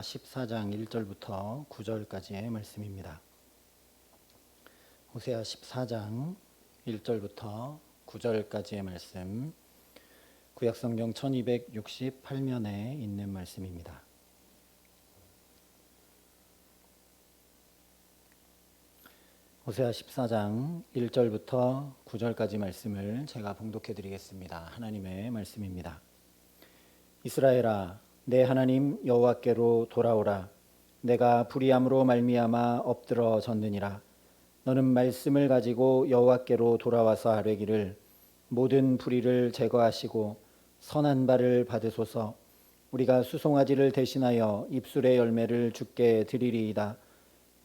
14장 1절부터 9절까지의 말씀입니다. 호세아 14장 1절부터 9절까지의 말씀, 구약성경 1268면에 있는 말씀입니다. 호세아 14장 1절부터 9절까지 말씀을 제가 봉독해 드리겠습니다. 하나님의 말씀입니다. 이스라엘아, 내 하나님 여호와께로 돌아오라. 내가 불의함으로 말미암아 엎드러 졌느니라. 너는 말씀을 가지고 여호와께로 돌아와서 아뢰기를, 모든 불의를 제거하시고 선한 바를 받으소서. 우리가 수송아지를 대신하여 입술의 열매를 주께 드리리이다.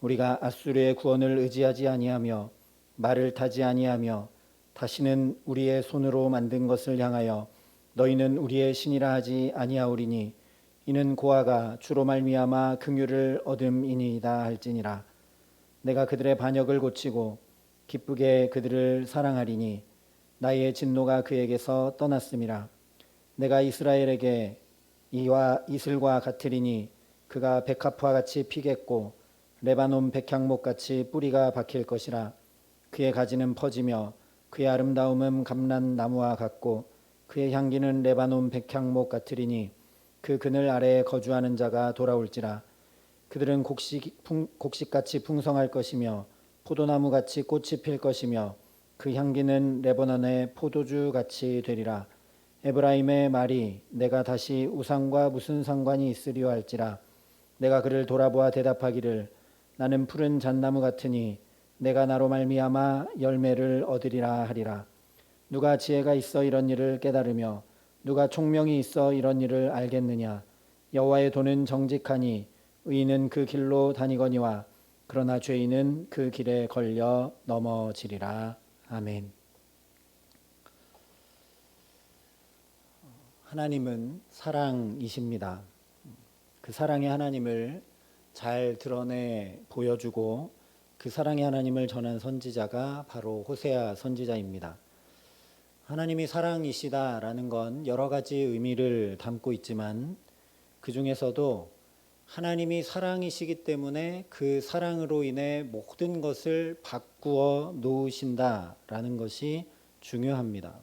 우리가 앗수르의 구원을 의지하지 아니하며 말을 타지 아니하며 다시는 우리의 손으로 만든 것을 향하여 너희는 우리의 신이라 하지 아니하오리니 이는 고아가 주로 말미암아 긍휼을 얻음이니이다 할지니라. 내가 그들의 반역을 고치고 기쁘게 그들을 사랑하리니 나의 진노가 그에게서 떠났음이라. 내가 이스라엘에게 이와 이슬과 같으리니 그가 백합화 같이 피겠고 레바논 백향목 같이 뿌리가 박힐 것이라. 그의 가지는 퍼지며 그의 아름다움은 감람나무와 같고 그의 향기는 레바논 백향목 같으리니 그 그늘 아래에 거주하는 자가 돌아올지라. 그들은 곡식같이 풍성할 것이며 포도나무같이 꽃이 필 것이며 그 향기는 레바논의 포도주같이 되리라. 에브라임의 말이 내가 다시 우상과 무슨 상관이 있으리요 할지라. 내가 그를 돌아보아 대답하기를, 나는 푸른 잣나무 같으니 내가 나로 말미암아 열매를 얻으리라 하리라. 누가 지혜가 있어 이런 일을 깨달으며 누가 총명이 있어 이런 일을 알겠느냐. 여호와의 도는 정직하니 의인은 그 길로 다니거니와 그러나 죄인은 그 길에 걸려 넘어지리라. 아멘. 하나님은 사랑이십니다. 그 사랑의 하나님을 잘 드러내 보여주고 그 사랑의 하나님을 전한 선지자가 바로 호세아 선지자입니다. 하나님이 사랑이시다라는 건 여러 가지 의미를 담고 있지만 그 중에서도 하나님이 사랑이시기 때문에 그 사랑으로 인해 모든 것을 바꾸어 놓으신다라는 것이 중요합니다.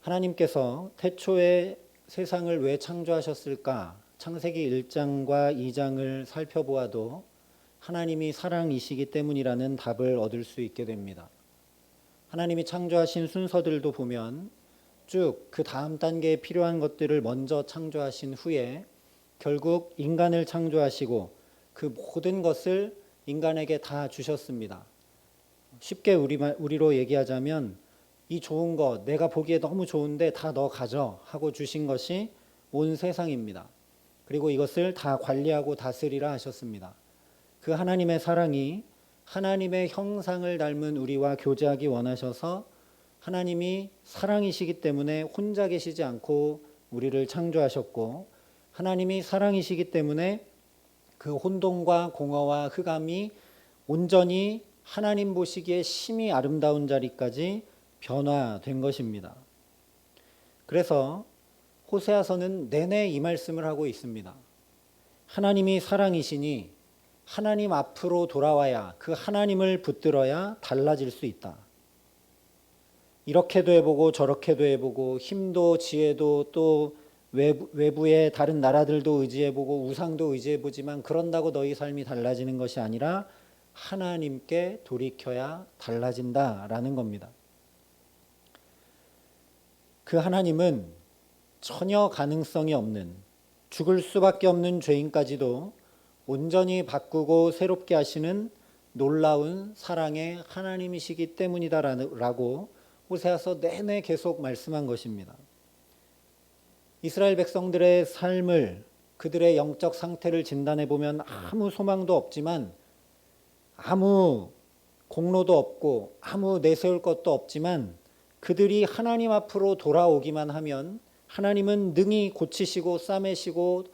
하나님께서 태초에 세상을 왜 창조하셨을까? 창세기 1장과 2장을 살펴보아도 하나님이 사랑이시기 때문이라는 답을 얻을 수 있게 됩니다. 하나님이 창조하신 순서들도 보면 쭉 그 다음 단계에 필요한 것들을 먼저 창조하신 후에 결국 인간을 창조하시고 그 모든 것을 인간에게 다 주셨습니다. 쉽게 우리로 얘기하자면 이 좋은 거 내가 보기에 너무 좋은데 다 너 가져 하고 주신 것이 온 세상입니다. 그리고 이것을 다 관리하고 다스리라 하셨습니다. 그 하나님의 사랑이 하나님의 형상을 닮은 우리와 교제하기 원하셔서 하나님이 사랑이시기 때문에 혼자 계시지 않고 우리를 창조하셨고, 하나님이 사랑이시기 때문에 그 혼돈과 공허와 흑암이 온전히 하나님 보시기에 심히 아름다운 자리까지 변화된 것입니다. 그래서 호세아서는 내내 이 말씀을 하고 있습니다. 하나님이 사랑이시니 하나님 앞으로 돌아와야, 그 하나님을 붙들어야 달라질 수 있다. 이렇게도 해보고 저렇게도 해보고 힘도 지혜도 또 외부의 다른 나라들도 의지해보고 우상도 의지해보지만 그런다고 너희 삶이 달라지는 것이 아니라 하나님께 돌이켜야 달라진다라는 겁니다. 그 하나님은 전혀 가능성이 없는, 죽을 수밖에 없는 죄인까지도 온전히 바꾸고 새롭게 하시는 놀라운 사랑의 하나님이시기 때문이다라고 호세아서 내내 계속 말씀한 것입니다. 이스라엘 백성들의 삶을, 그들의 영적 상태를 진단해 보면 아무 소망도 없지만, 아무 공로도 없고 아무 내세울 것도 없지만 그들이 하나님 앞으로 돌아오기만 하면 하나님은 능히 고치시고 싸매시고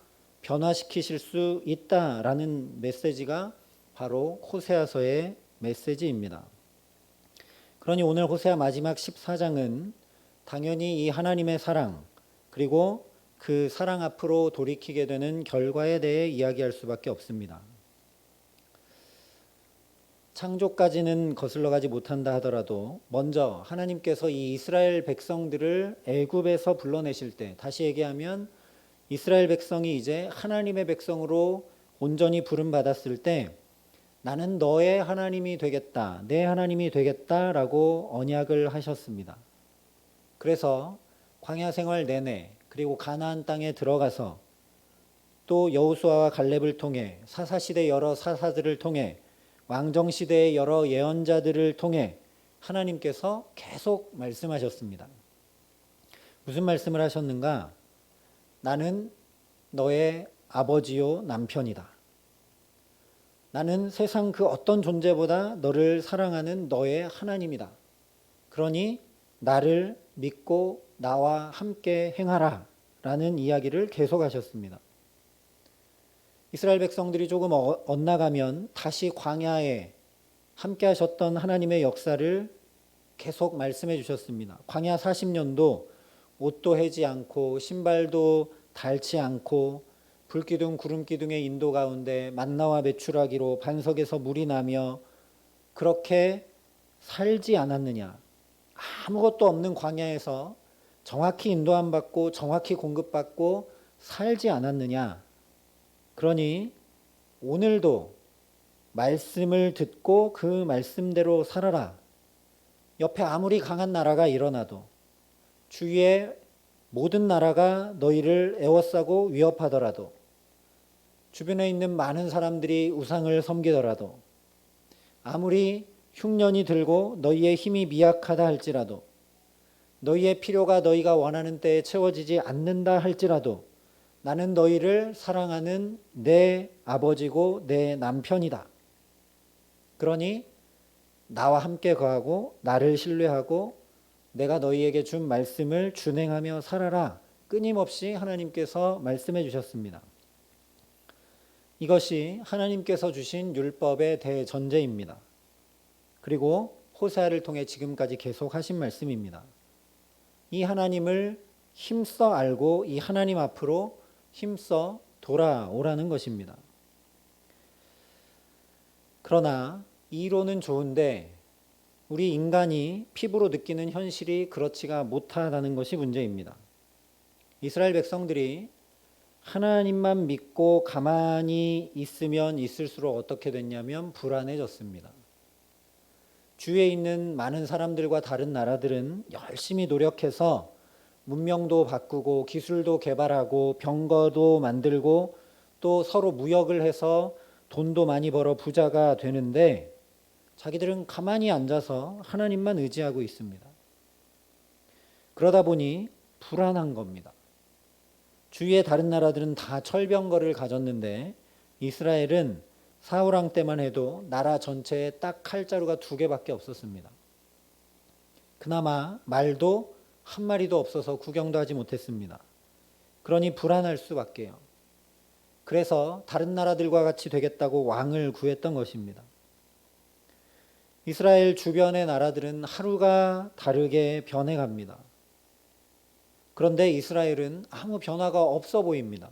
변화시키실 수 있다라는 메시지가 바로 호세아서의 메시지입니다. 그러니 오늘 호세아 마지막 14장은 당연히 이 하나님의 사랑, 그리고 그 사랑 앞으로 돌이키게 되는 결과에 대해 이야기할 수밖에 없습니다. 창조까지는 거슬러 가지 못한다 하더라도 먼저 하나님께서 이 이스라엘 백성들을 애굽에서 불러내실 때, 다시 얘기하면 이스라엘 백성이 이제 하나님의 백성으로 온전히 부름받았을 때 나는 너의 하나님이 되겠다, 내 하나님이 되겠다라고 언약을 하셨습니다. 그래서 광야 생활 내내 그리고 가나안 땅에 들어가서 또 여호수아와 갈렙을 통해 사사시대 여러 사사들을 통해 왕정시대의 여러 예언자들을 통해 하나님께서 계속 말씀하셨습니다. 무슨 말씀을 하셨는가? 나는 너의 아버지요 남편이다. 나는 세상 그 어떤 존재보다 너를 사랑하는 너의 하나님이다. 그러니 나를 믿고 나와 함께 행하라 라는 이야기를 계속하셨습니다. 이스라엘 백성들이 조금 엇나가면 다시 광야에 함께 하셨던 하나님의 역사를 계속 말씀해 주셨습니다. 광야 40년도 옷도 해지 않고 신발도 닳지 않고 불기둥 구름기둥의 인도 가운데 만나와 메추라기로 반석에서 물이 나며 그렇게 살지 않았느냐. 아무것도 없는 광야에서 정확히 인도함 받고 정확히 공급받고 살지 않았느냐. 그러니 오늘도 말씀을 듣고 그 말씀대로 살아라. 옆에 아무리 강한 나라가 일어나도 주위의 모든 나라가 너희를 에워싸고 위협하더라도 주변에 있는 많은 사람들이 우상을 섬기더라도 아무리 흉년이 들고 너희의 힘이 미약하다 할지라도 너희의 필요가 너희가 원하는 때에 채워지지 않는다 할지라도 나는 너희를 사랑하는 내 아버지고 내 남편이다. 그러니 나와 함께 거하고 나를 신뢰하고 내가 너희에게 준 말씀을 준행하며 살아라. 끊임없이 하나님께서 말씀해 주셨습니다. 이것이 하나님께서 주신 율법의 대전제입니다. 그리고 호세아를 통해 지금까지 계속 하신 말씀입니다. 이 하나님을 힘써 알고 이 하나님 앞으로 힘써 돌아오라는 것입니다. 그러나 이론은 좋은데 우리 인간이 피부로 느끼는 현실이 그렇지가 못하다는 것이 문제입니다. 이스라엘 백성들이 하나님만 믿고 가만히 있으면 있을수록 어떻게 됐냐면 불안해졌습니다. 주위에 있는 많은 사람들과 다른 나라들은 열심히 노력해서 문명도 바꾸고 기술도 개발하고 병거도 만들고 또 서로 무역을 해서 돈도 많이 벌어 부자가 되는데 자기들은 가만히 앉아서 하나님만 의지하고 있습니다. 그러다 보니 불안한 겁니다. 주위의 다른 나라들은 다 철병거를 가졌는데 이스라엘은 사울왕 때만 해도 나라 전체에 딱 칼자루가 2개밖에 없었습니다. 그나마 말도 한 마리도 없어서 구경도 하지 못했습니다. 그러니 불안할 수밖에요. 그래서 다른 나라들과 같이 되겠다고 왕을 구했던 것입니다. 이스라엘 주변의 나라들은 하루가 다르게 변해갑니다. 그런데 이스라엘은 아무 변화가 없어 보입니다.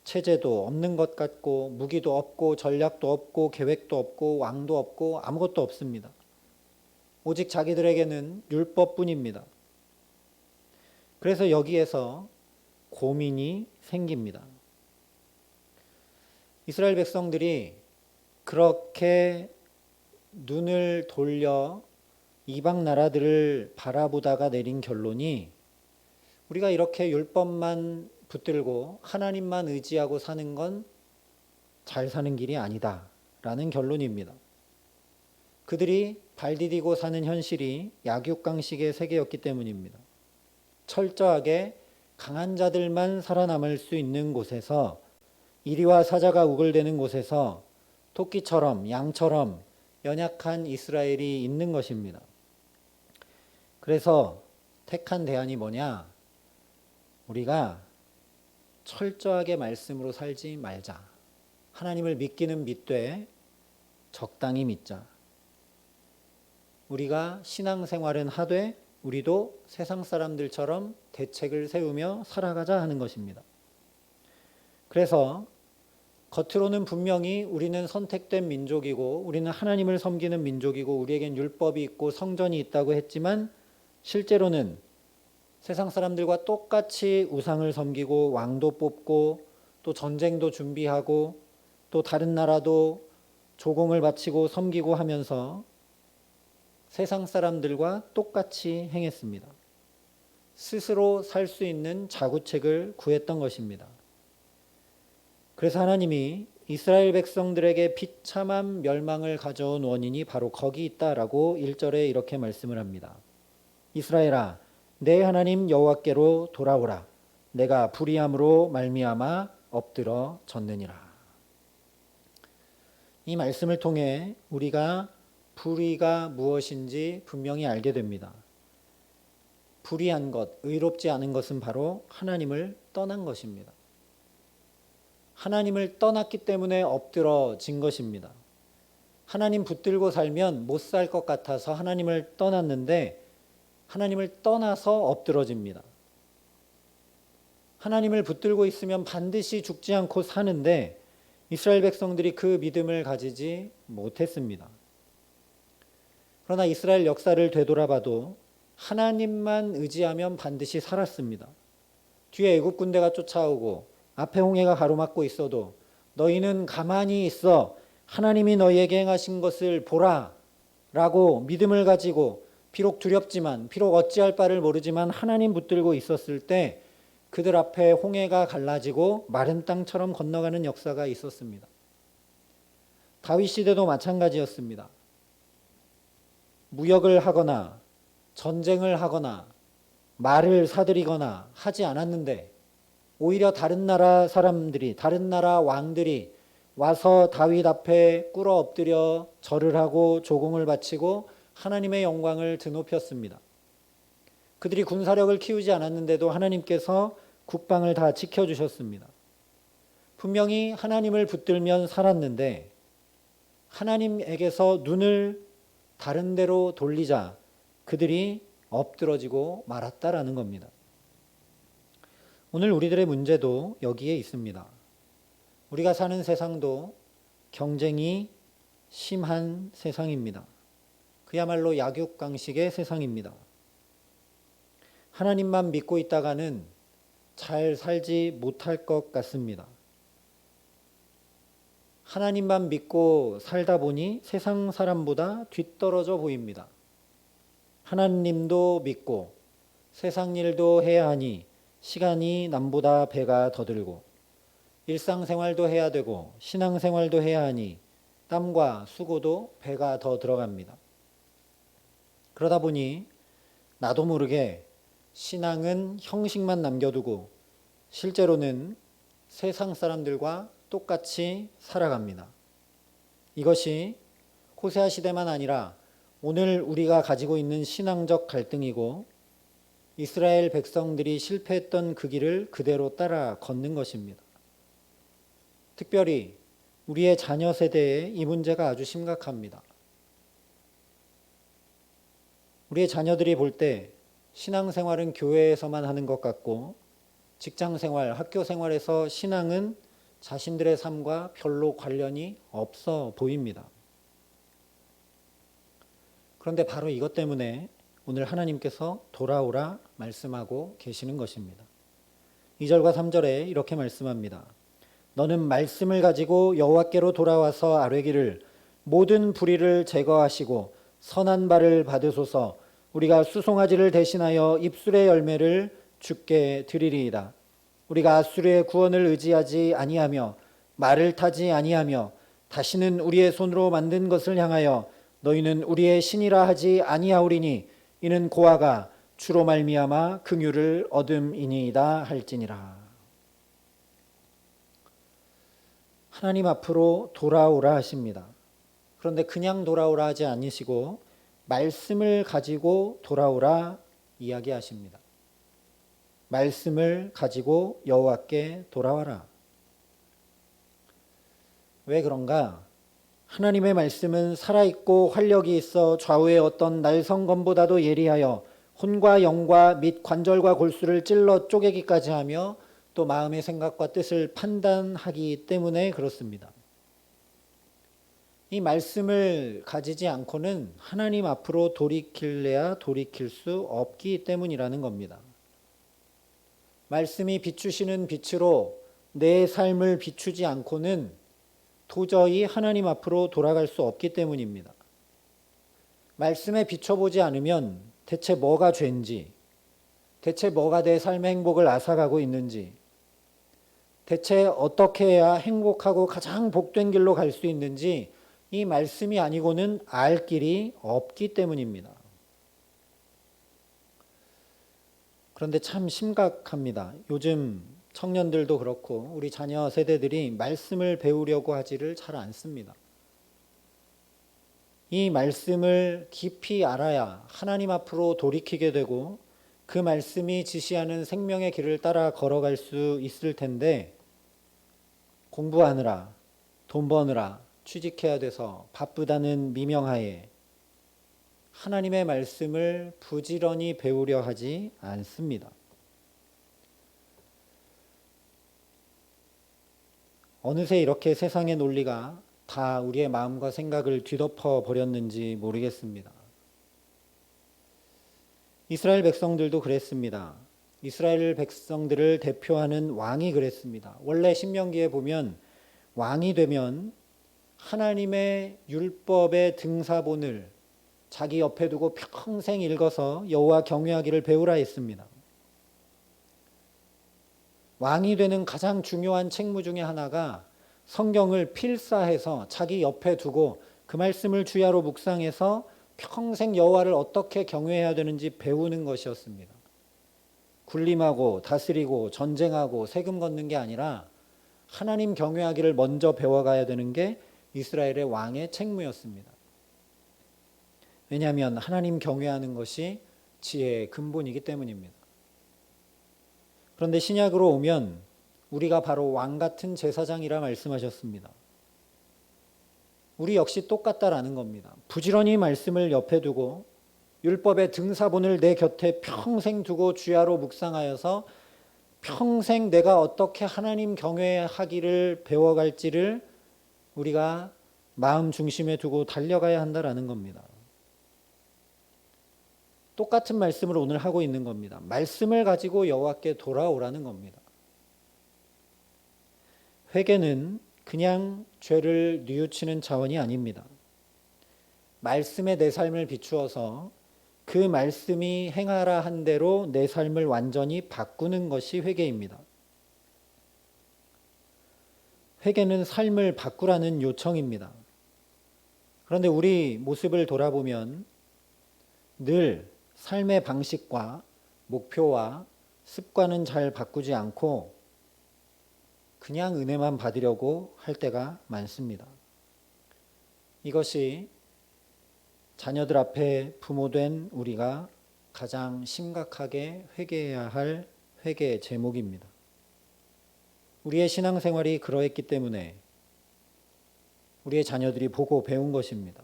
체제도 없는 것 같고 무기도 없고 전략도 없고 계획도 없고 왕도 없고 아무것도 없습니다. 오직 자기들에게는 율법뿐입니다. 그래서 여기에서 고민이 생깁니다. 이스라엘 백성들이 그렇게 눈을 돌려 이방 나라들을 바라보다가 내린 결론이 우리가 이렇게 율법만 붙들고 하나님만 의지하고 사는 건 잘 사는 길이 아니다 라는 결론입니다. 그들이 발 디디고 사는 현실이 약육강식의 세계였기 때문입니다. 철저하게 강한 자들만 살아남을 수 있는 곳에서 이리와 사자가 우글대는 곳에서 토끼처럼 양처럼 연약한 이스라엘이 있는 것입니다. 그래서 택한 대안이 뭐냐? 우리가 철저하게 말씀으로 살지 말자. 하나님을 믿기는 믿되 적당히 믿자. 우리가 신앙생활은 하되 우리도 세상 사람들처럼 대책을 세우며 살아가자 하는 것입니다. 그래서 겉으로는 분명히 우리는 선택된 민족이고 우리는 하나님을 섬기는 민족이고 우리에겐 율법이 있고 성전이 있다고 했지만 실제로는 세상 사람들과 똑같이 우상을 섬기고 왕도 뽑고 또 전쟁도 준비하고 또 다른 나라도 조공을 바치고 섬기고 하면서 세상 사람들과 똑같이 행했습니다. 스스로 살 수 있는 자구책을 구했던 것입니다. 그래서 하나님이 이스라엘 백성들에게 비참한 멸망을 가져온 원인이 바로 거기 있다라고 1절에 이렇게 말씀을 합니다. 이스라엘아, 내 하나님 여호와께로 돌아오라. 내가 불의함으로 말미암아 엎드러 졌느니라. 이 말씀을 통해 우리가 불의가 무엇인지 분명히 알게 됩니다. 불의한 것, 의롭지 않은 것은 바로 하나님을 떠난 것입니다. 하나님을 떠났기 때문에 엎드러진 것입니다. 하나님 붙들고 살면 못 살 것 같아서 하나님을 떠났는데 하나님을 떠나서 엎드러집니다. 하나님을 붙들고 있으면 반드시 죽지 않고 사는데 이스라엘 백성들이 그 믿음을 가지지 못했습니다. 그러나 이스라엘 역사를 되돌아봐도 하나님만 의지하면 반드시 살았습니다. 뒤에 애굽 군대가 쫓아오고 앞에 홍해가 가로막고 있어도 너희는 가만히 있어 하나님이 너희에게 행하신 것을 보라 라고 믿음을 가지고 비록 두렵지만 비록 어찌할 바를 모르지만 하나님 붙들고 있었을 때 그들 앞에 홍해가 갈라지고 마른 땅처럼 건너가는 역사가 있었습니다. 다윗 시대도 마찬가지였습니다. 무역을 하거나 전쟁을 하거나 말을 사들이거나 하지 않았는데 오히려 다른 나라 사람들이, 다른 나라 왕들이 와서 다윗 앞에 꿇어 엎드려 절을 하고 조공을 바치고 하나님의 영광을 드높였습니다. 그들이 군사력을 키우지 않았는데도 하나님께서 국방을 다 지켜주셨습니다. 분명히 하나님을 붙들면 살았는데 하나님에게서 눈을 다른 데로 돌리자 그들이 엎드러지고 말았다라는 겁니다. 오늘 우리들의 문제도 여기에 있습니다. 우리가 사는 세상도 경쟁이 심한 세상입니다. 그야말로 약육강식의 세상입니다. 하나님만 믿고 있다가는 잘 살지 못할 것 같습니다. 하나님만 믿고 살다 보니 세상 사람보다 뒤떨어져 보입니다. 하나님도 믿고 세상 일도 해야 하니 시간이 남보다 배가 더 들고 일상생활도 해야 되고 신앙생활도 해야 하니 땀과 수고도 배가 더 들어갑니다. 그러다 보니 나도 모르게 신앙은 형식만 남겨두고 실제로는 세상 사람들과 똑같이 살아갑니다. 이것이 호세아 시대만 아니라 오늘 우리가 가지고 있는 신앙적 갈등이고 이스라엘 백성들이 실패했던 그 길을 그대로 따라 걷는 것입니다. 특별히 우리의 자녀 세대에 이 문제가 아주 심각합니다. 우리의 자녀들이 볼 때 신앙생활은 교회에서만 하는 것 같고 직장생활, 학교생활에서 신앙은 자신들의 삶과 별로 관련이 없어 보입니다. 그런데 바로 이것 때문에 오늘 하나님께서 돌아오라 말씀하고 계시는 것입니다. 2절과 3절에 이렇게 말씀합니다. 너는 말씀을 가지고 여호와께로 돌아와서 아뢰기를 모든 불의를 제거하시고 선한 바를 받으소서. 우리가 수송아지를 대신하여 입술의 열매를 주께 드리리이다. 우리가 아수르의 구원을 의지하지 아니하며 말을 타지 아니하며 다시는 우리의 손으로 만든 것을 향하여 너희는 우리의 신이라 하지 아니하오리니 이는 고아가 주로 말미암아 긍휼을 얻음이니이다 할지니라. 하나님 앞으로 돌아오라 하십니다. 그런데 그냥 돌아오라 하지 않으시고 말씀을 가지고 돌아오라 이야기하십니다. 말씀을 가지고 여호와께 돌아와라. 왜 그런가? 하나님의 말씀은 살아있고 활력이 있어 좌우의 어떤 날성검보다도 예리하여 혼과 영과 및 관절과 골수를 찔러 쪼개기까지 하며 또 마음의 생각과 뜻을 판단하기 때문에 그렇습니다. 이 말씀을 가지지 않고는 하나님 앞으로 돌이킬래야 돌이킬 수 없기 때문이라는 겁니다. 말씀이 비추시는 빛으로 내 삶을 비추지 않고는 도저히 하나님 앞으로 돌아갈 수 없기 때문입니다. 말씀에 비춰보지 않으면 대체 뭐가 죄인지, 대체 뭐가 내 삶의 행복을 앗아가고 있는지, 대체 어떻게 해야 행복하고 가장 복된 길로 갈 수 있는지 이 말씀이 아니고는 알 길이 없기 때문입니다. 그런데 참 심각합니다. 요즘 청년들도 그렇고 우리 자녀 세대들이 말씀을 배우려고 하지를 잘 않습니다. 이 말씀을 깊이 알아야 하나님 앞으로 돌이키게 되고 그 말씀이 지시하는 생명의 길을 따라 걸어갈 수 있을 텐데 공부하느라 돈 버느라 취직해야 돼서 바쁘다는 미명하에 하나님의 말씀을 부지런히 배우려 하지 않습니다. 어느새 이렇게 세상의 논리가 다 우리의 마음과 생각을 뒤덮어 버렸는지 모르겠습니다. 이스라엘 백성들도 그랬습니다. 이스라엘 백성들을 대표하는 왕이 그랬습니다. 원래 신명기에 보면 왕이 되면 하나님의 율법의 등사본을 자기 옆에 두고 평생 읽어서 여호와 경외하기를 배우라 했습니다. 왕이 되는 가장 중요한 책무 중에 하나가 성경을 필사해서 자기 옆에 두고 그 말씀을 주야로 묵상해서 평생 여호와를 어떻게 경외해야 되는지 배우는 것이었습니다. 군림하고 다스리고 전쟁하고 세금 걷는 게 아니라 하나님 경외하기를 먼저 배워가야 되는 게 이스라엘의 왕의 책무였습니다. 왜냐하면 하나님 경외하는 것이 지혜의 근본이기 때문입니다. 그런데 신약으로 오면 우리가 바로 왕 같은 제사장이라 말씀하셨습니다. 우리 역시 똑같다라는 겁니다. 부지런히 말씀을 옆에 두고 율법의 등사본을 내 곁에 평생 두고 주야로 묵상하여서 평생 내가 어떻게 하나님 경외하기를 배워갈지를 우리가 마음 중심에 두고 달려가야 한다라는 겁니다. 똑같은 말씀을 오늘 하고 있는 겁니다. 말씀을 가지고 여호와께 돌아오라는 겁니다. 회개는 그냥 죄를 뉘우치는 차원이 아닙니다. 말씀에 내 삶을 비추어서 그 말씀이 행하라 한 대로 내 삶을 완전히 바꾸는 것이 회개입니다. 회개는 삶을 바꾸라는 요청입니다. 그런데 우리 모습을 돌아보면 늘 삶의 방식과 목표와 습관은 잘 바꾸지 않고 그냥 은혜만 받으려고 할 때가 많습니다. 이것이 자녀들 앞에 부모된 우리가 가장 심각하게 회개해야 할 회개의 제목입니다. 우리의 신앙생활이 그러했기 때문에 우리의 자녀들이 보고 배운 것입니다.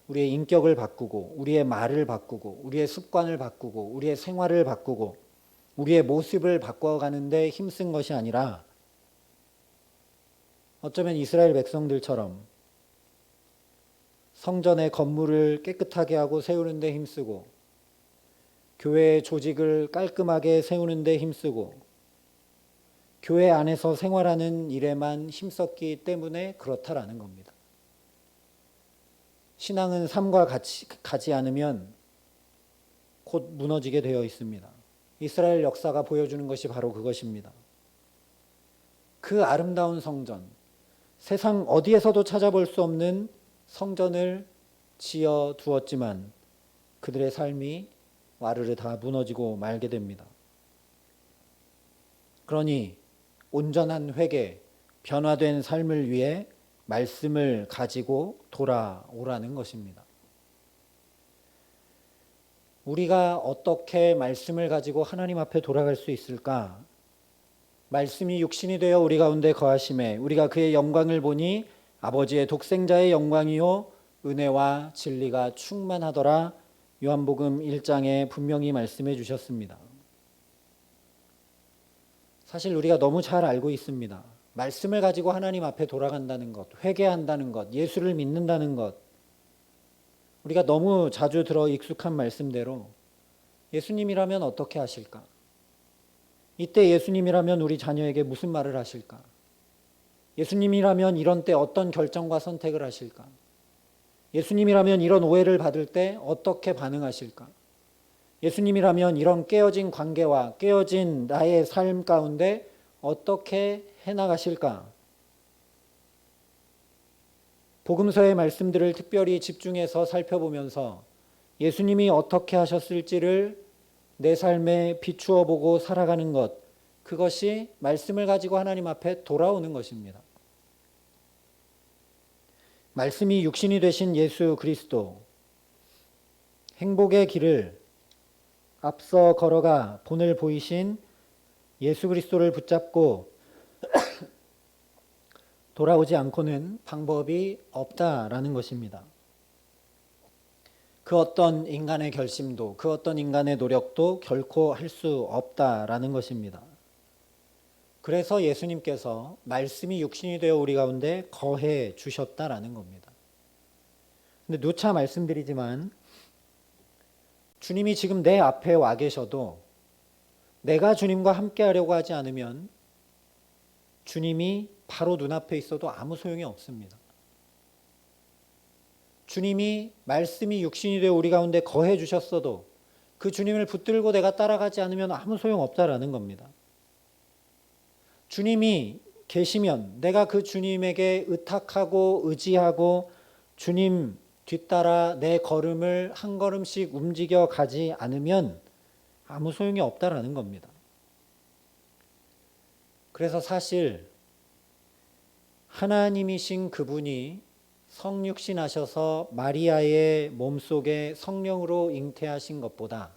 우리의 인격을 바꾸고 우리의 말을 바꾸고 우리의 습관을 바꾸고 우리의 생활을 바꾸고 우리의 모습을 바꿔가는 데 힘쓴 것이 아니라 어쩌면 이스라엘 백성들처럼 성전의 건물을 깨끗하게 하고 세우는 데 힘쓰고 교회의 조직을 깔끔하게 세우는 데 힘쓰고 교회 안에서 생활하는 일에만 힘썼기 때문에 그렇다라는 겁니다. 신앙은 삶과 같이 가지 않으면 곧 무너지게 되어 있습니다. 이스라엘 역사가 보여주는 것이 바로 그것입니다. 그 아름다운 성전, 세상 어디에서도 찾아볼 수 없는 성전을 지어 두었지만 그들의 삶이 와르르 다 무너지고 말게 됩니다. 그러니 온전한 회개, 변화된 삶을 위해 말씀을 가지고 돌아오라는 것입니다. 우리가 어떻게 말씀을 가지고 하나님 앞에 돌아갈 수 있을까? 말씀이 육신이 되어 우리 가운데 거하심에 우리가 그의 영광을 보니 아버지의 독생자의 영광이요 은혜와 진리가 충만하더라 요한복음 1장에 분명히 말씀해 주셨습니다. 사실 우리가 너무 잘 알고 있습니다. 말씀을 가지고 하나님 앞에 돌아간다는 것, 회개한다는 것, 예수를 믿는다는 것, 우리가 너무 자주 들어 익숙한 말씀대로 예수님이라면 어떻게 하실까? 이때 예수님이라면 우리 자녀에게 무슨 말을 하실까? 예수님이라면 이런 때 어떤 결정과 선택을 하실까? 예수님이라면 이런 오해를 받을 때 어떻게 반응하실까? 예수님이라면 이런 깨어진 관계와 깨어진 나의 삶 가운데 어떻게 해나가실까? 복음서의 말씀들을 특별히 집중해서 살펴보면서 예수님이 어떻게 하셨을지를 내 삶에 비추어 보고 살아가는 것, 그것이 말씀을 가지고 하나님 앞에 돌아오는 것입니다. 말씀이 육신이 되신 예수 그리스도, 행복의 길을 앞서 걸어가 본을 보이신 예수 그리스도를 붙잡고 돌아오지 않고는 방법이 없다라는 것입니다. 그 어떤 인간의 결심도, 그 어떤 인간의 노력도 결코 할 수 없다라는 것입니다. 그래서 예수님께서 말씀이 육신이 되어 우리 가운데 거해 주셨다라는 겁니다. 근데 누차 말씀드리지만 주님이 지금 내 앞에 와 계셔도 내가 주님과 함께 하려고 하지 않으면 주님이 바로 눈앞에 있어도 아무 소용이 없습니다. 주님이 말씀이 육신이 되어 우리 가운데 거해 주셨어도 그 주님을 붙들고 내가 따라가지 않으면 아무 소용 없다라는 겁니다. 주님이 계시면 내가 그 주님에게 의탁하고 의지하고 주님 뒤따라 내 걸음을 한 걸음씩 움직여 가지 않으면 아무 소용이 없다라는 겁니다. 그래서 사실 하나님이신 그분이 성육신하셔서 마리아의 몸속에 성령으로 잉태하신 것보다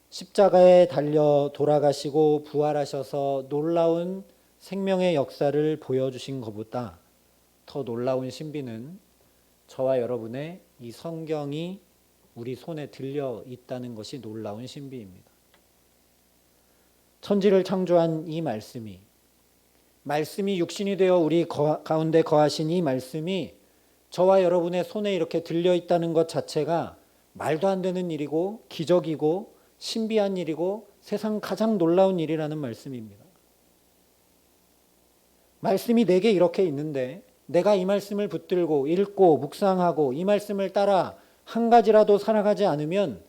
십자가에 달려 돌아가시고 부활하셔서 놀라운 생명의 역사를 보여주신 것보다 더 놀라운 신비는 저와 여러분의 이 성경이 우리 손에 들려 있다는 것이 놀라운 신비입니다. 천지를 창조한 이 말씀이 육신이 되어 우리 가운데 거하신 이 말씀이 저와 여러분의 손에 이렇게 들려 있다는 것 자체가 말도 안 되는 일이고 기적이고 신비한 일이고 세상 가장 놀라운 일이라는 말씀입니다. 말씀이 내게 이렇게 있는데 내가 이 말씀을 붙들고 읽고 묵상하고 이 말씀을 따라 한 가지라도 살아가지 않으면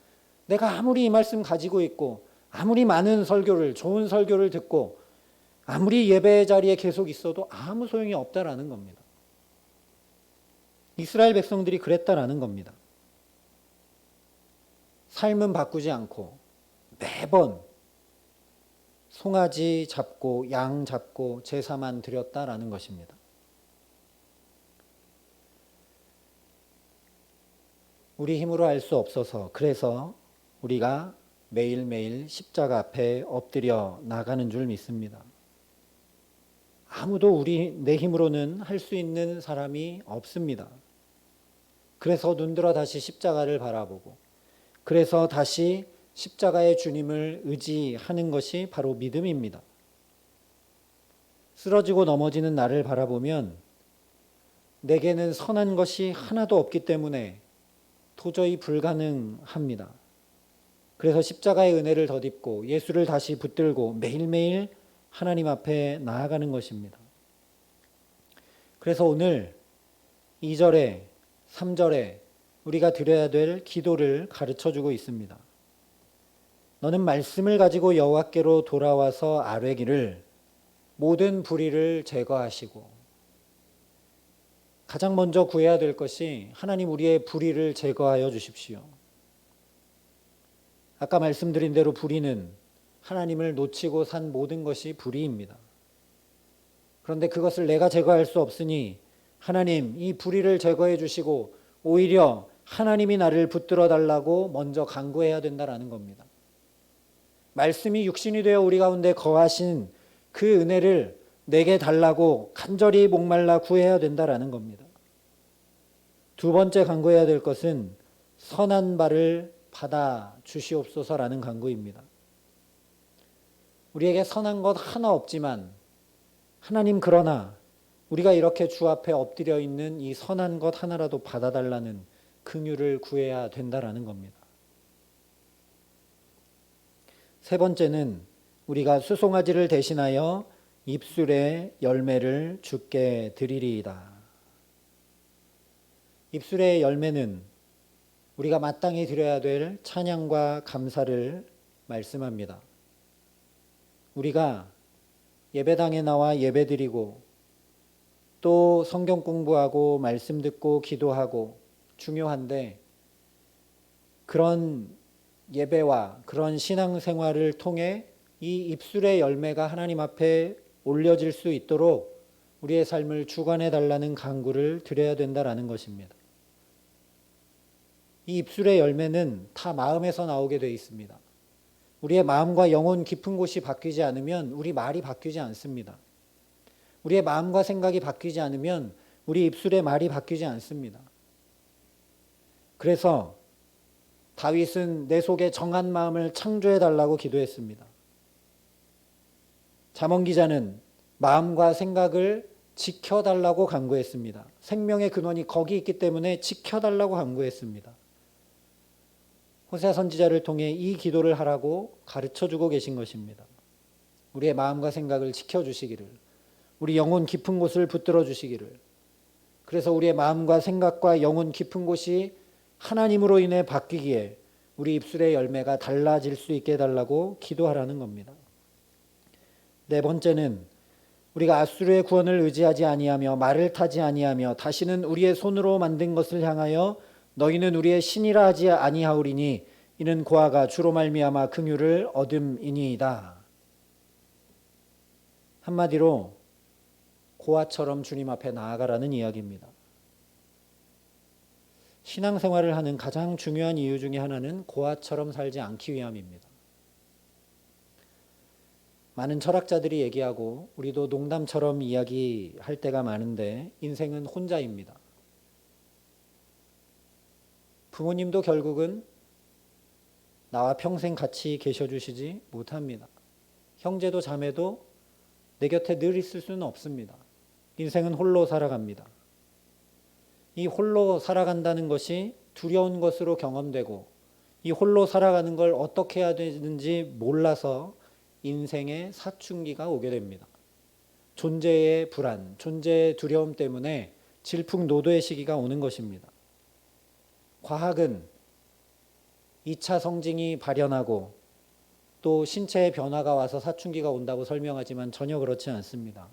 내가 아무리 이 말씀 가지고 있고 아무리 많은 설교를 좋은 설교를 듣고 아무리 예배의 자리에 계속 있어도 아무 소용이 없다라는 겁니다. 이스라엘 백성들이 그랬다라는 겁니다. 삶은 바꾸지 않고 매번 송아지 잡고 양 잡고 제사만 드렸다라는 것입니다. 우리 힘으로 할 수 없어서 그래서 우리가 매일매일 십자가 앞에 엎드려 나가는 줄 믿습니다. 아무도 내 힘으로는 할 수 있는 사람이 없습니다. 그래서 눈들어 다시 십자가를 바라보고 그래서 다시 십자가의 주님을 의지하는 것이 바로 믿음입니다. 쓰러지고 넘어지는 나를 바라보면 내게는 선한 것이 하나도 없기 때문에 도저히 불가능합니다. 그래서 십자가의 은혜를 덧입고 예수를 다시 붙들고 매일매일 하나님 앞에 나아가는 것입니다. 그래서 오늘 2절에 3절에 우리가 드려야 될 기도를 가르쳐주고 있습니다. 너는 말씀을 가지고 여호와께로 돌아와서 아뢰기를 모든 불의를 제거하시고 가장 먼저 구해야 될 것이 하나님 우리의 불의를 제거하여 주십시오. 아까 말씀드린 대로 불의는 하나님을 놓치고 산 모든 것이 불의입니다. 그런데 그것을 내가 제거할 수 없으니 하나님 이 불의를 제거해 주시고 오히려 하나님이 나를 붙들어 달라고 먼저 간구해야 된다라는 겁니다. 말씀이 육신이 되어 우리 가운데 거하신 그 은혜를 내게 달라고 간절히 목말라 구해야 된다라는 겁니다. 두 번째 간구해야 될 것은 선한 바를 받아 주시옵소서라는 간구입니다. 우리에게 선한 것 하나 없지만 하나님, 그러나 우리가 이렇게 주 앞에 엎드려 있는 이 선한 것 하나라도 받아달라는 긍휼을 구해야 된다라는 겁니다. 세 번째는 우리가 수송아지를 대신하여 입술의 열매를 주께 드리리이다. 입술의 열매는 우리가 마땅히 드려야 될 찬양과 감사를 말씀합니다. 우리가 예배당에 나와 예배드리고 또 성경 공부하고 말씀 듣고 기도하고 중요한데, 그런 예배와 그런 신앙생활을 통해 이 입술의 열매가 하나님 앞에 올려질 수 있도록 우리의 삶을 주관해 달라는 간구를 드려야 된다라는 것입니다. 이 입술의 열매는 다 마음에서 나오게 되어 있습니다. 우리의 마음과 영혼 깊은 곳이 바뀌지 않으면 우리 말이 바뀌지 않습니다. 우리의 마음과 생각이 바뀌지 않으면 우리 입술의 말이 바뀌지 않습니다. 그래서 다윗은 내 속에 정한 마음을 창조해 달라고 기도했습니다. 잠언 기자는 마음과 생각을 지켜달라고 간구했습니다. 생명의 근원이 거기 있기 때문에 지켜달라고 간구했습니다. 호세아 선지자를 통해 이 기도를 하라고 가르쳐주고 계신 것입니다. 우리의 마음과 생각을 지켜주시기를, 우리 영혼 깊은 곳을 붙들어 주시기를, 그래서 우리의 마음과 생각과 영혼 깊은 곳이 하나님으로 인해 바뀌기에 우리 입술의 열매가 달라질 수 있게 해달라고 기도하라는 겁니다. 네 번째는 우리가 앗수르의 구원을 의지하지 아니하며 말을 타지 아니하며 다시는 우리의 손으로 만든 것을 향하여 너희는 우리의 신이라 하지 아니하오리니 이는 고아가 주로 말미암아 긍휼을 얻음이니이다. 한마디로 고아처럼 주님 앞에 나아가라는 이야기입니다. 신앙생활을 하는 가장 중요한 이유 중에 하나는 고아처럼 살지 않기 위함입니다. 많은 철학자들이 얘기하고 우리도 농담처럼 이야기할 때가 많은데 인생은 혼자입니다. 부모님도 결국은 나와 평생 같이 계셔주시지 못합니다. 형제도 자매도 내 곁에 늘 있을 수는 없습니다. 인생은 홀로 살아갑니다. 이 홀로 살아간다는 것이 두려운 것으로 경험되고 이 홀로 살아가는 걸 어떻게 해야 되는지 몰라서 인생의 사춘기가 오게 됩니다. 존재의 불안, 존재의 두려움 때문에 질풍노도의 시기가 오는 것입니다. 과학은 2차 성징이 발현하고 또 신체의 변화가 와서 사춘기가 온다고 설명하지만 전혀 그렇지 않습니다.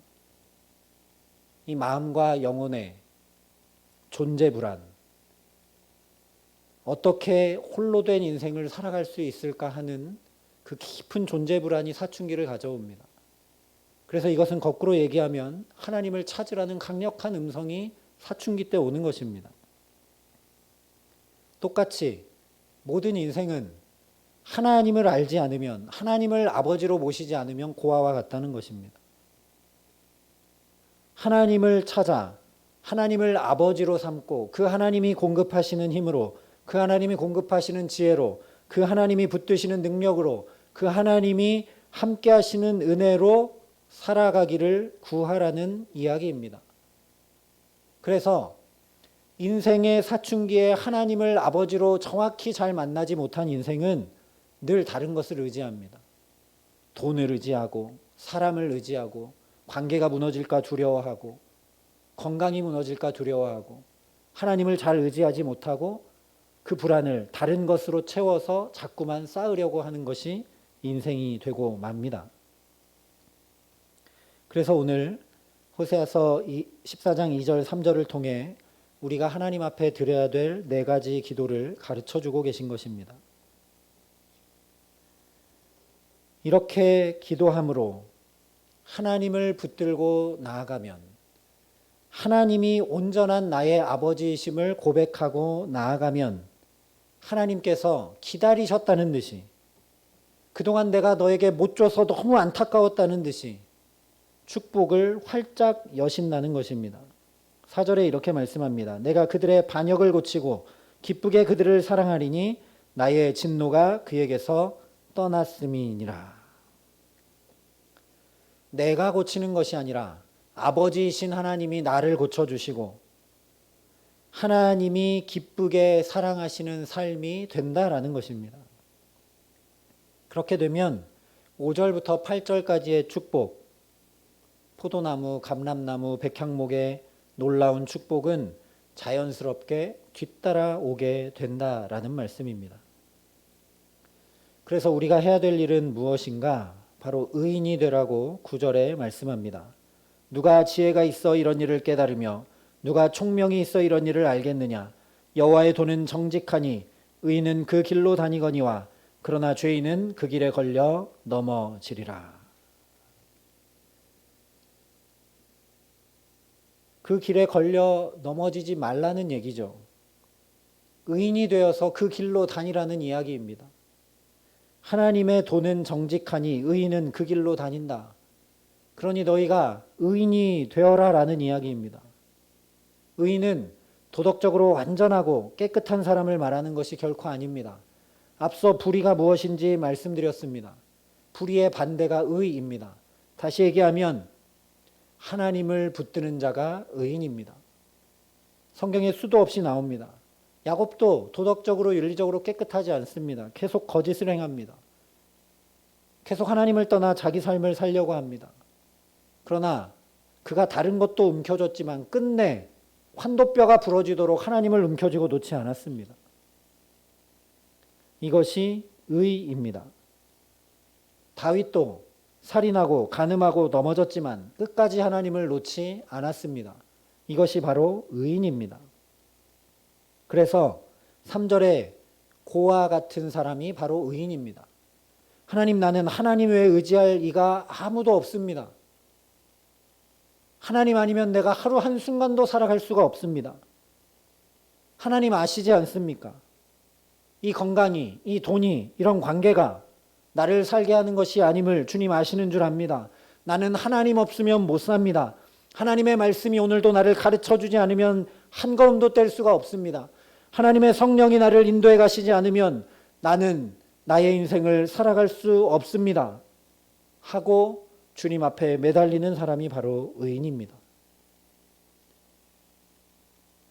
이 마음과 영혼의 존재 불안, 어떻게 홀로 된 인생을 살아갈 수 있을까 하는 그 깊은 존재 불안이 사춘기를 가져옵니다. 그래서 이것은 거꾸로 얘기하면 하나님을 찾으라는 강력한 음성이 사춘기 때 오는 것입니다. 똑같이 모든 인생은 하나님을 알지 않으면, 하나님을 아버지로 모시지 않으면 고아와 같다는 것입니다. 하나님을 찾아 하나님을 아버지로 삼고 그 하나님이 공급하시는 힘으로, 그 하나님이 공급하시는 지혜로, 그 하나님이 붙드시는 능력으로, 그 하나님이 함께 하시는 은혜로 살아가기를 구하라는 이야기입니다. 그래서 인생의 사춘기에 하나님을 아버지로 정확히 잘 만나지 못한 인생은 늘 다른 것을 의지합니다. 돈을 의지하고 사람을 의지하고 관계가 무너질까 두려워하고 건강이 무너질까 두려워하고 하나님을 잘 의지하지 못하고 그 불안을 다른 것으로 채워서 자꾸만 쌓으려고 하는 것이 인생이 되고 맙니다. 그래서 오늘 호세아서 14장 2절 3절을 통해 우리가 하나님 앞에 드려야 될 네 가지 기도를 가르쳐주고 계신 것입니다. 이렇게 기도함으로 하나님을 붙들고 나아가면, 하나님이 온전한 나의 아버지이심을 고백하고 나아가면 하나님께서 기다리셨다는 듯이, 그동안 내가 너에게 못 줘서 너무 안타까웠다는 듯이 축복을 활짝 여신다는 것입니다. 4절에 이렇게 말씀합니다. 내가 그들의 반역을 고치고 기쁘게 그들을 사랑하리니 나의 진노가 그에게서 떠났음이니라. 내가 고치는 것이 아니라 아버지이신 하나님이 나를 고쳐주시고 하나님이 기쁘게 사랑하시는 삶이 된다라는 것입니다. 그렇게 되면 5절부터 8절까지의 축복, 포도나무, 감람나무, 백향목의 놀라운 축복은 자연스럽게 뒤따라 오게 된다라는 말씀입니다. 그래서 우리가 해야 될 일은 무엇인가? 바로 의인이 되라고 9절에 말씀합니다. 누가 지혜가 있어 이런 일을 깨달으며 누가 총명이 있어 이런 일을 알겠느냐? 여호와의 도는 정직하니 의인은 그 길로 다니거니와 그러나 죄인은 그 길에 걸려 넘어지리라. 그 길에 걸려 넘어지지 말라는 얘기죠. 의인이 되어서 그 길로 다니라는 이야기입니다. 하나님의 도는 정직하니 의인은 그 길로 다닌다. 그러니 너희가 의인이 되어라 라는 이야기입니다. 의인은 도덕적으로 완전하고 깨끗한 사람을 말하는 것이 결코 아닙니다. 앞서 불의가 무엇인지 말씀드렸습니다. 불의의 반대가 의입니다. 다시 얘기하면 하나님을 붙드는 자가 의인입니다. 성경에 수도 없이 나옵니다. 야곱도 도덕적으로 윤리적으로 깨끗하지 않습니다. 계속 거짓을 행합니다. 계속 하나님을 떠나 자기 삶을 살려고 합니다. 그러나 그가 다른 것도 움켜줬지만 끝내 환도뼈가 부러지도록 하나님을 움켜쥐고 놓지 않았습니다. 이것이 의입니다. 다윗도 살인하고 간음하고 넘어졌지만 끝까지 하나님을 놓지 않았습니다. 이것이 바로 의인입니다. 그래서 3절에 고와 같은 사람이 바로 의인입니다. 하나님, 나는 하나님 외에 의지할 이가 아무도 없습니다. 하나님 아니면 내가 하루 한순간도 살아갈 수가 없습니다. 하나님 아시지 않습니까? 이 건강이, 이 돈이, 이런 관계가 나를 살게 하는 것이 아님을 주님 아시는 줄 압니다. 나는 하나님 없으면 못 삽니다. 하나님의 말씀이 오늘도 나를 가르쳐 주지 않으면 한 걸음도 뗄 수가 없습니다. 하나님의 성령이 나를 인도해 가시지 않으면 나는 나의 인생을 살아갈 수 없습니다. 하고 주님 앞에 매달리는 사람이 바로 의인입니다.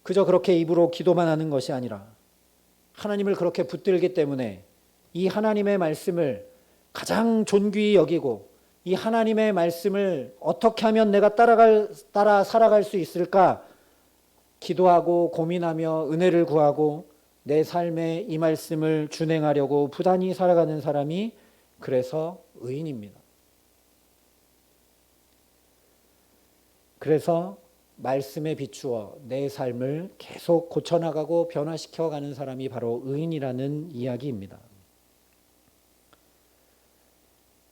그저 그렇게 입으로 기도만 하는 것이 아니라 하나님을 그렇게 붙들기 때문에 이 하나님의 말씀을 가장 존귀히 여기고 이 하나님의 말씀을 어떻게 하면 내가 따라 살아갈 수 있을까 기도하고 고민하며 은혜를 구하고 내 삶에 이 말씀을 준행하려고 부단히 살아가는 사람이 그래서 의인입니다. 그래서 말씀에 비추어 내 삶을 계속 고쳐나가고 변화시켜가는 사람이 바로 의인이라는 이야기입니다.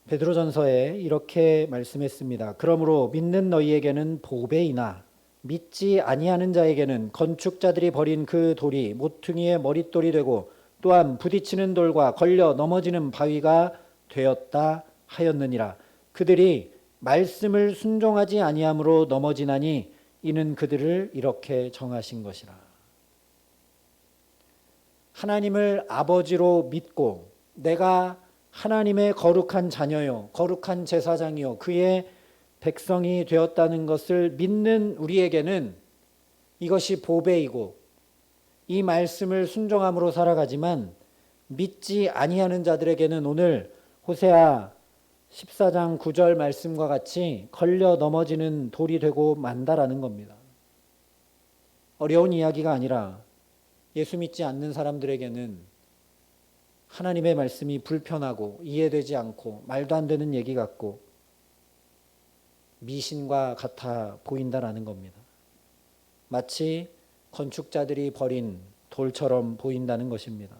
베드로전서에 이렇게 말씀했습니다. 그러므로 믿는 너희에게는 보배이나 믿지 아니하는 자에게는 건축자들이 버린 그 돌이 모퉁이의 머릿돌이 되고 또한 부딪히는 돌과 걸려 넘어지는 바위가 되었다 하였느니라. 그들이 말씀을 순종하지 아니함으로 넘어지나니 이는 그들을 이렇게 정하신 것이라. 하나님을 아버지로 믿고 내가 하나님의 거룩한 자녀요, 거룩한 제사장이요, 그의 백성이 되었다는 것을 믿는 우리에게는 이것이 보배이고 이 말씀을 순종함으로 살아가지만 믿지 아니하는 자들에게는 오늘 호세아 14장 9절 말씀과 같이 걸려 넘어지는 돌이 되고 만다라는 겁니다. 어려운 이야기가 아니라 예수 믿지 않는 사람들에게는 하나님의 말씀이 불편하고 이해되지 않고 말도 안 되는 얘기 같고 미신과 같아 보인다라는 겁니다. 마치 건축자들이 버린 돌처럼 보인다는 것입니다.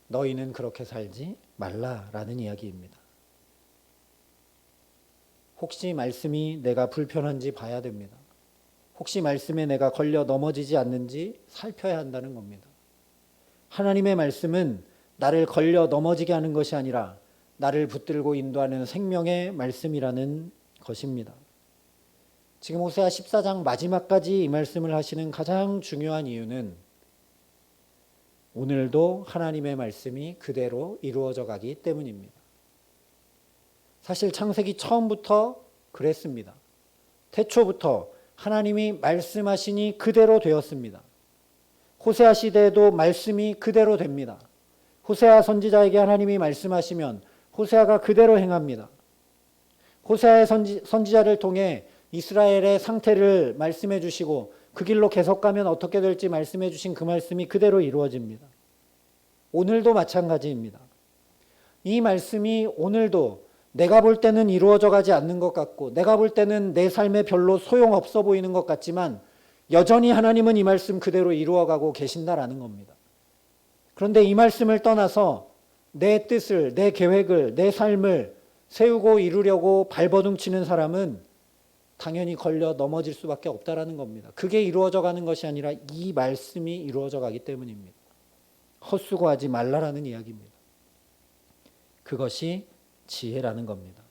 너희는 그렇게 살지 말라라는 이야기입니다. 혹시 말씀이 내가 불편한지 봐야 됩니다. 혹시 말씀에 내가 걸려 넘어지지 않는지 살펴야 한다는 겁니다. 하나님의 말씀은 나를 걸려 넘어지게 하는 것이 아니라 나를 붙들고 인도하는 생명의 말씀이라는 것입니다. 지금 호세아 14장 마지막까지 이 말씀을 하시는 가장 중요한 이유는 오늘도 하나님의 말씀이 그대로 이루어져 가기 때문입니다. 사실 창세기 처음부터 그랬습니다. 태초부터 하나님이 말씀하시니 그대로 되었습니다. 호세아 시대에도 말씀이 그대로 됩니다. 호세아 선지자에게 하나님이 말씀하시면 호세아가 그대로 행합니다. 호세아의 선지자를 통해 이스라엘의 상태를 말씀해 주시고 그 길로 계속 가면 어떻게 될지 말씀해 주신 그 말씀이 그대로 이루어집니다. 오늘도 마찬가지입니다. 이 말씀이 오늘도 내가 볼 때는 이루어져 가지 않는 것 같고 내가 볼 때는 내 삶에 별로 소용없어 보이는 것 같지만 여전히 하나님은 이 말씀 그대로 이루어가고 계신다라는 겁니다. 그런데 이 말씀을 떠나서 내 뜻을, 내 계획을, 내 삶을 세우고 이루려고 발버둥치는 사람은 당연히 걸려 넘어질 수밖에 없다라는 겁니다. 그게 이루어져 가는 것이 아니라 이 말씀이 이루어져 가기 때문입니다. 헛수고하지 말라라는 이야기입니다. 그것이 지혜라는 겁니다.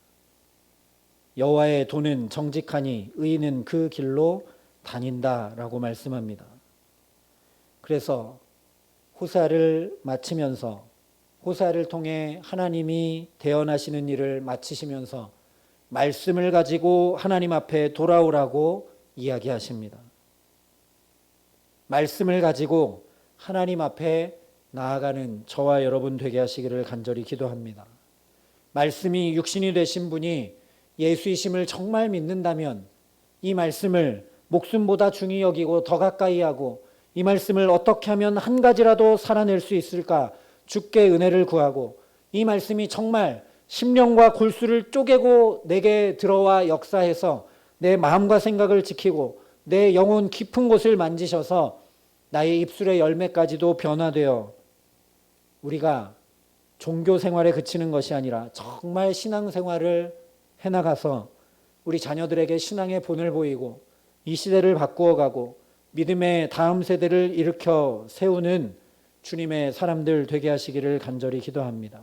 여호와의 도는 정직하니 의인은 그 길로 다닌다라고 말씀합니다. 그래서 호세아를 마치면서 호세아를 통해 하나님이 대언하시는 일을 마치시면서 말씀을 가지고 하나님 앞에 돌아오라고 이야기하십니다. 말씀을 가지고 하나님 앞에 나아가는 저와 여러분 되게 하시기를 간절히 기도합니다. 말씀이 육신이 되신 분이 예수이심을 정말 믿는다면 이 말씀을 목숨보다 중히 여기고 더 가까이 하고 이 말씀을 어떻게 하면 한 가지라도 살아낼 수 있을까 주께 은혜를 구하고 이 말씀이 정말 심령과 골수를 쪼개고 내게 들어와 역사해서 내 마음과 생각을 지키고 내 영혼 깊은 곳을 만지셔서 나의 입술의 열매까지도 변화되어 우리가 종교 생활에 그치는 것이 아니라 정말 신앙 생활을 해나가서 우리 자녀들에게 신앙의 본을 보이고 이 시대를 바꾸어가고 믿음의 다음 세대를 일으켜 세우는 주님의 사람들 되게 하시기를 간절히 기도합니다.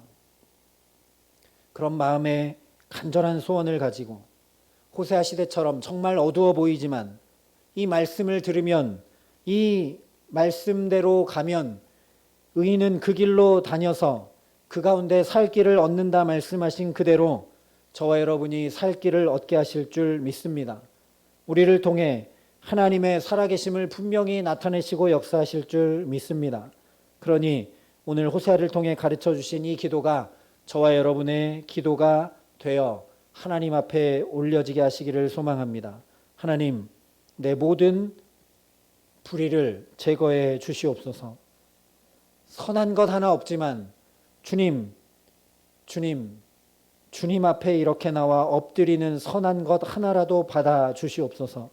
그런 마음에 간절한 소원을 가지고 호세아 시대처럼 정말 어두워 보이지만 이 말씀을 들으면 이 말씀대로 가면 의인은 그 길로 다녀서 그 가운데 살 길을 얻는다 말씀하신 그대로 저와 여러분이 살 길을 얻게 하실 줄 믿습니다. 우리를 통해 하나님의 살아계심을 분명히 나타내시고 역사하실 줄 믿습니다. 그러니 오늘 호세아를 통해 가르쳐 주신 이 기도가 저와 여러분의 기도가 되어 하나님 앞에 올려지게 하시기를 소망합니다. 하나님, 내 모든 불의를 제거해 주시옵소서. 선한 것 하나 없지만 주님 앞에 이렇게 나와 엎드리는 선한 것 하나라도 받아 주시옵소서.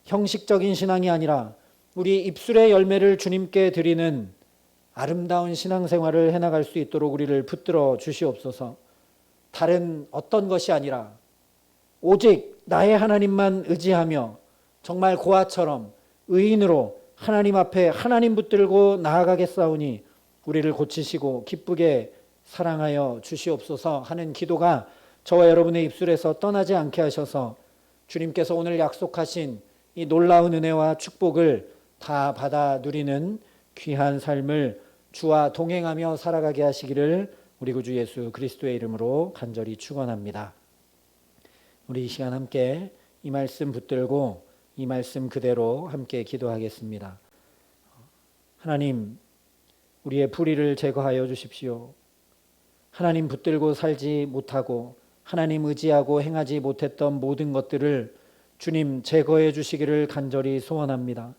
형식적인 신앙이 아니라 우리 입술의 열매를 주님께 드리는 아름다운 신앙생활을 해나갈 수 있도록 우리를 붙들어 주시옵소서. 다른 어떤 것이 아니라 오직 나의 하나님만 의지하며 정말 고아처럼 의인으로 하나님 앞에 하나님 붙들고 나아가겠사오니 우리를 고치시고 기쁘게 사랑하여 주시옵소서 하는 기도가 저와 여러분의 입술에서 떠나지 않게 하셔서 주님께서 오늘 약속하신 이 놀라운 은혜와 축복을 다 받아 누리는 귀한 삶을 주와 동행하며 살아가게 하시기를 우리 구주 예수 그리스도의 이름으로 간절히 축원합니다. 우리 이 시간 함께 이 말씀 붙들고 이 말씀 그대로 함께 기도하겠습니다. 하나님, 우리의 불의를 제거하여 주십시오. 하나님 붙들고 살지 못하고 하나님 의지하고 행하지 못했던 모든 것들을 주님 제거해 주시기를 간절히 소원합니다.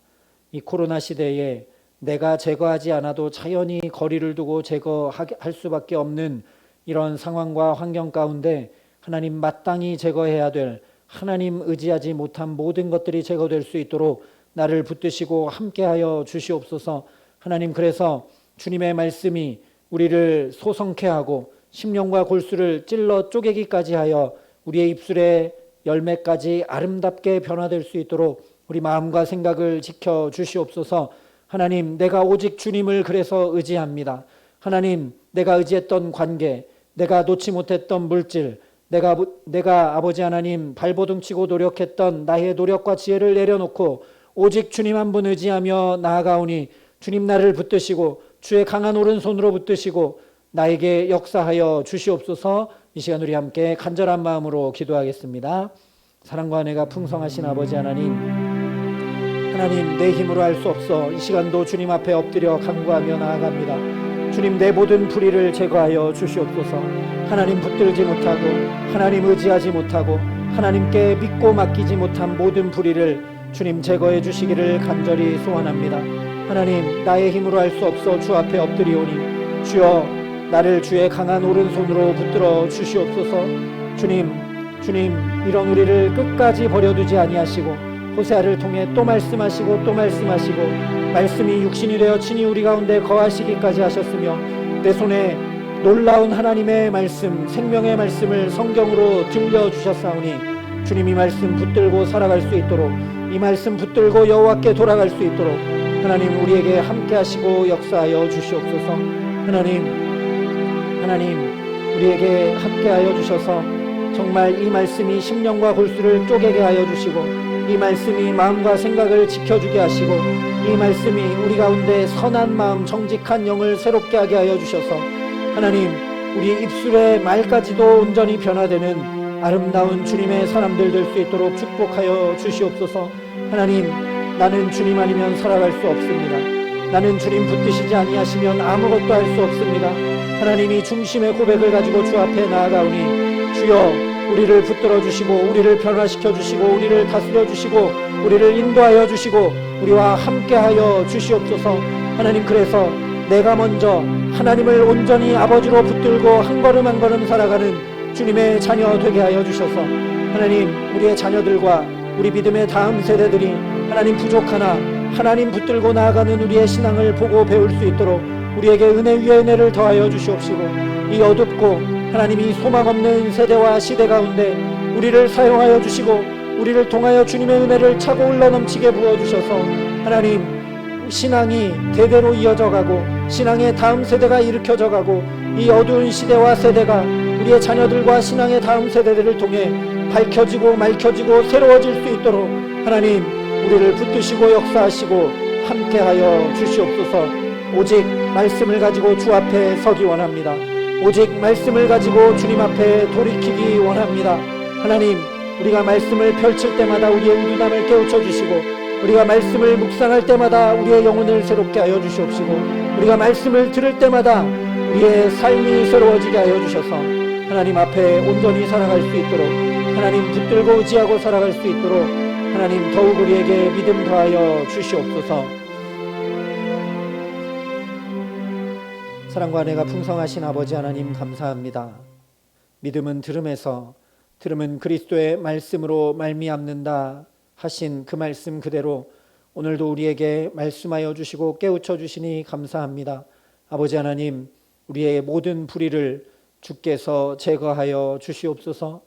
이 코로나 시대에 내가 제거하지 않아도 자연히 거리를 두고 제거할 수밖에 없는 이런 상황과 환경 가운데 하나님 마땅히 제거해야 될 하나님 의지하지 못한 모든 것들이 제거될 수 있도록 나를 붙드시고 함께하여 주시옵소서. 하나님, 그래서 주님의 말씀이 우리를 소성케 하고 심령과 골수를 찔러 쪼개기까지 하여 우리의 입술의 열매까지 아름답게 변화될 수 있도록 우리 마음과 생각을 지켜 주시옵소서. 하나님, 내가 오직 주님을 그래서 의지합니다. 하나님, 내가 의지했던 관계, 내가 놓지 못했던 물질, 내가 아버지 하나님 발버둥치고 노력했던 나의 노력과 지혜를 내려놓고 오직 주님 한 분 의지하며 나아가오니 주님 나를 붙드시고 주의 강한 오른손으로 붙드시고 나에게 역사하여 주시옵소서. 이 시간 우리 함께 간절한 마음으로 기도하겠습니다. 사랑과 은혜가 풍성하신 아버지 하나님, 내 힘으로 할 수 없어 이 시간도 주님 앞에 엎드려 간구하며 나아갑니다. 주님, 내 모든 불의를 제거하여 주시옵소서. 하나님 붙들지 못하고 하나님 의지하지 못하고 하나님께 믿고 맡기지 못한 모든 불의를 주님 제거해 주시기를 간절히 소원합니다. 하나님, 나의 힘으로 할 수 없어 주 앞에 엎드리오니 주여 나를 주의 강한 오른손으로 붙들어 주시옵소서. 주님 이런 우리를 끝까지 버려두지 아니하시고 호세아를 통해 또 말씀하시고 말씀이 육신이 되어 친히 우리 가운데 거하시기까지 하셨으며 내 손에 놀라운 하나님의 말씀, 생명의 말씀을 성경으로 들려주셨사오니 주님, 이 말씀 붙들고 살아갈 수 있도록, 이 말씀 붙들고 여호와께 돌아갈 수 있도록 하나님 우리에게 함께 하시고 역사하여 주시옵소서. 하나님 우리에게 함께 하여 주셔서 정말 이 말씀이 심령과 골수를 쪼개게 하여 주시고 이 말씀이 마음과 생각을 지켜주게 하시고 이 말씀이 우리 가운데 선한 마음, 정직한 영을 새롭게 하게 하여 주셔서 하나님, 우리 입술의 말까지도 온전히 변화되는 아름다운 주님의 사람들 될 수 있도록 축복하여 주시옵소서. 하나님, 나는 주님 아니면 살아갈 수 없습니다. 나는 주님 붙드시지 아니하시면 아무것도 할 수 없습니다. 하나님이 중심의 고백을 가지고 주 앞에 나아가오니 주여, 우리를 붙들어 주시고 우리를 변화시켜 주시고 우리를 다스려 주시고 우리를 인도하여 주시고 우리와 함께하여 주시옵소서. 하나님, 그래서 내가 먼저 하나님을 온전히 아버지로 붙들고 한 걸음 한 걸음 살아가는 주님의 자녀 되게 하여 주셔서 하나님, 우리의 자녀들과 우리 믿음의 다음 세대들이 하나님 부족하나 하나님 붙들고 나아가는 우리의 신앙을 보고 배울 수 있도록 우리에게 은혜 위에 은혜를 더하여 주시옵시고 이 어둡고 하나님이 소망 없는 세대와 시대 가운데 우리를 사용하여 주시고 우리를 통하여 주님의 은혜를 차고 흘러 넘치게 부어주셔서 하나님, 신앙이 대대로 이어져 가고 신앙의 다음 세대가 일으켜져 가고 이 어두운 시대와 세대가 우리의 자녀들과 신앙의 다음 세대들을 통해 밝혀지고 맑혀지고 새로워질 수 있도록 하나님, 우리를 붙드시고 역사하시고 함께하여 주시옵소서. 오직 말씀을 가지고 주 앞에 서기 원합니다. 오직 말씀을 가지고 주님 앞에 돌이키기 원합니다. 하나님, 우리가 말씀을 펼칠 때마다 우리의 우둔함을 깨우쳐 주시고 우리가 말씀을 묵상할 때마다 우리의 영혼을 새롭게 하여 주시옵시고 우리가 말씀을 들을 때마다 우리의 삶이 새로워지게 하여 주셔서 하나님 앞에 온전히 살아갈 수 있도록 하나님 붙들고 의지하고 살아갈 수 있도록 하나님 더욱 우리에게 믿음 더하여 주시옵소서. 사랑과 은혜가 풍성하신 아버지 하나님, 감사합니다. 믿음은 들음에서, 들음은 그리스도의 말씀으로 말미암는다 하신 그 말씀 그대로 오늘도 우리에게 말씀하여 주시고 깨우쳐 주시니 감사합니다. 아버지 하나님, 우리의 모든 불의를 주께서 제거하여 주시옵소서.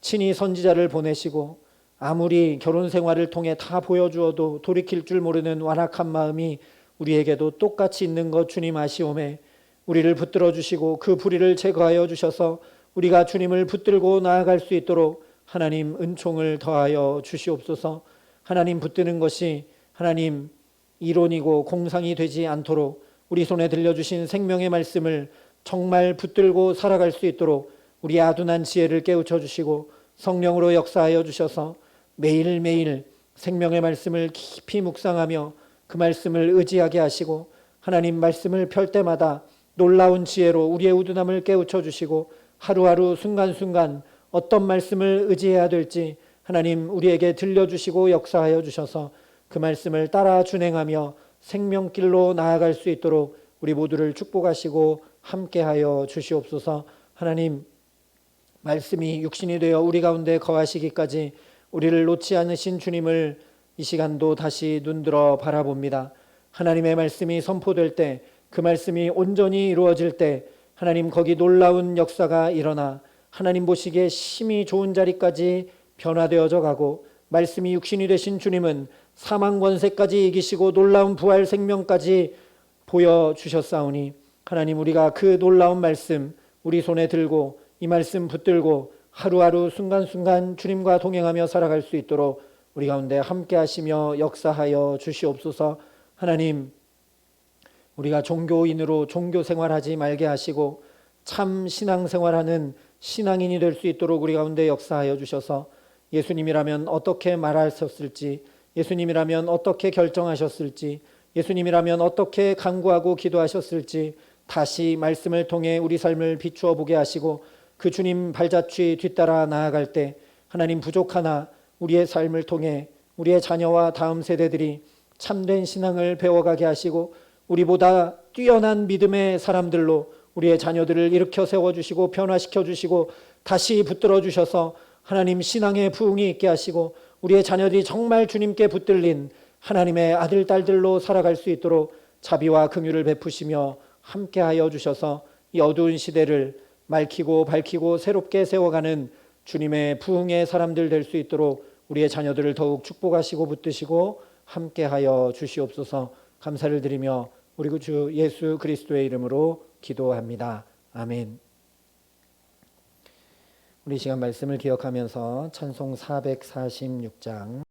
친히 선지자를 보내시고 아무리 결혼 생활을 통해 다 보여주어도 돌이킬 줄 모르는 완악한 마음이 우리에게도 똑같이 있는 것 주님 아시오매 우리를 붙들어 주시고 그 불의를 제거하여 주셔서 우리가 주님을 붙들고 나아갈 수 있도록 하나님 은총을 더하여 주시옵소서. 하나님 붙드는 것이 하나님 이론이고 공상이 되지 않도록 우리 손에 들려주신 생명의 말씀을 정말 붙들고 살아갈 수 있도록 우리의 아둔한 지혜를 깨우쳐 주시고 성령으로 역사하여 주셔서 매일매일 생명의 말씀을 깊이 묵상하며 그 말씀을 의지하게 하시고 하나님 말씀을 펼 때마다 놀라운 지혜로 우리의 우둔함을 깨우쳐 주시고 하루하루 순간순간 어떤 말씀을 의지해야 될지 하나님 우리에게 들려주시고 역사하여 주셔서 그 말씀을 따라 준행하며 생명길로 나아갈 수 있도록 우리 모두를 축복하시고 함께하여 주시옵소서. 하나님, 말씀이 육신이 되어 우리 가운데 거하시기까지 우리를 놓지 않으신 주님을 이 시간도 다시 눈들어 바라봅니다. 하나님의 말씀이 선포될 때, 그 말씀이 온전히 이루어질 때 하나님 거기 놀라운 역사가 일어나 하나님 보시기에 심히 좋은 자리까지 변화되어져 가고 말씀이 육신이 되신 주님은 사망 권세까지 이기시고 놀라운 부활 생명까지 보여주셨사오니 하나님 우리가 그 놀라운 말씀 우리 손에 들고 이 말씀 붙들고 하루하루 순간순간 주님과 동행하며 살아갈 수 있도록 우리 가운데 함께 하시며 역사하여 주시옵소서. 하나님, 우리가 종교인으로 종교 생활하지 말게 하시고 참 신앙생활하는 신앙인이 될 수 있도록 우리 가운데 역사하여 주셔서 예수님이라면 어떻게 말하셨을지, 예수님이라면 어떻게 결정하셨을지, 예수님이라면 어떻게 간구하고 기도하셨을지 다시 말씀을 통해 우리 삶을 비추어 보게 하시고 그 주님 발자취 뒤따라 나아갈 때 하나님 부족하나 우리의 삶을 통해 우리의 자녀와 다음 세대들이 참된 신앙을 배워가게 하시고 우리보다 뛰어난 믿음의 사람들로 우리의 자녀들을 일으켜 세워주시고 변화시켜 주시고 다시 붙들어 주셔서 하나님 신앙의 부흥이 있게 하시고 우리의 자녀들이 정말 주님께 붙들린 하나님의 아들 딸들로 살아갈 수 있도록 자비와 긍휼을 베푸시며 함께하여 주셔서 이 어두운 시대를 맑히고 밝히고 새롭게 세워가는 주님의 부흥의 사람들 될 수 있도록 우리의 자녀들을 더욱 축복하시고 붙드시고 함께하여 주시옵소서. 감사를 드리며 우리 주 예수 그리스도의 이름으로 기도합니다. 아멘. 우리 시간 말씀을 기억하면서 찬송 446장